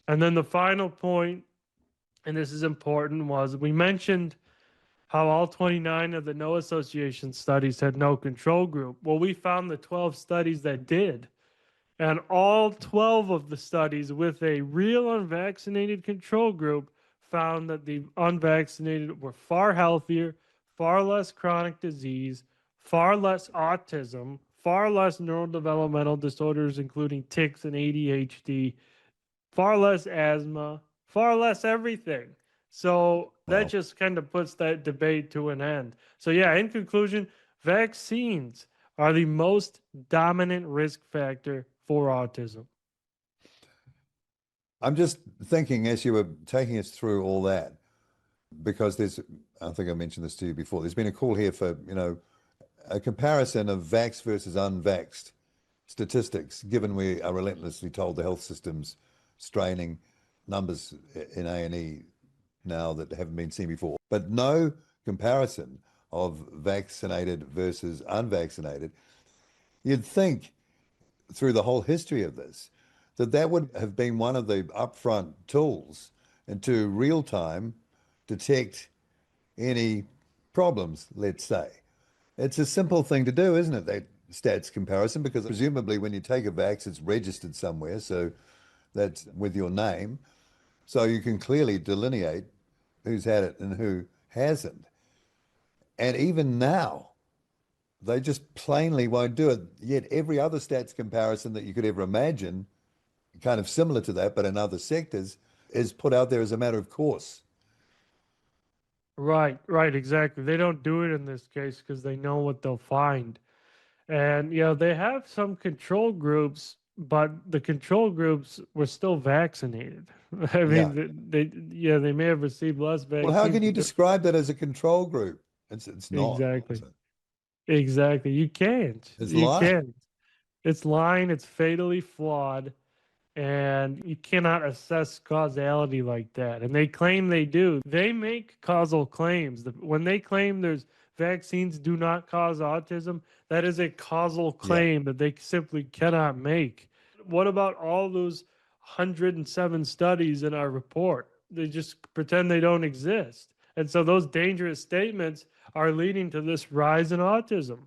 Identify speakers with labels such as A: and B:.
A: And then the final point, and this is important, was we mentioned how all 29 of the No Association studies had no control group. Well, we found the 12 studies that did. And all 12 of the studies with a real unvaccinated control group found that the unvaccinated were far healthier, far less chronic disease, far less autism, far less neurodevelopmental disorders, including tics and ADHD, far less asthma, far less everything. So that
B: Well,
A: just kind of puts that debate to an end. So, yeah, in conclusion, vaccines are the most dominant risk factor for autism.
B: I'm just thinking as you were taking us through all that, because I think I mentioned this to you before, there's been a call here for, a comparison of vax versus unvaxxed statistics, given we are relentlessly told the health system's straining numbers in A&E now that haven't been seen before, but no comparison of vaccinated versus unvaccinated. You'd think through the whole history of this that that would have been one of the upfront tools and to real time detect any problems, let's say. It's a simple thing to do, isn't it? That stats comparison, because presumably when you take a vax, it's registered somewhere. So that's with your name. So you can clearly delineate who's had it and who hasn't. And even now, they just plainly won't do it. Yet every other stats comparison that you could ever imagine, kind of similar to that, but in other sectors, is put out there as a matter of course.
A: Right, exactly. They don't do it in this case because they know what they'll find. And, they have some control groups, but the control groups were still vaccinated. I
B: Yeah.
A: mean, they may have received less
B: Well, how
A: vaccines,
B: can you
A: but
B: describe that as a control group? It's not.
A: exactly,
B: So
A: exactly. You can't.
B: it's
A: You
B: lying.
A: can't. It's lying. It's fatally flawed. And you cannot assess causality like that. And they claim they do. They make causal claims. When they claim there's vaccines do not cause autism, that is a causal
B: Yeah.
A: claim that they simply cannot make. What about all those 107 studies in our report? They just pretend they don't exist. And so those dangerous statements are leading to this rise in autism.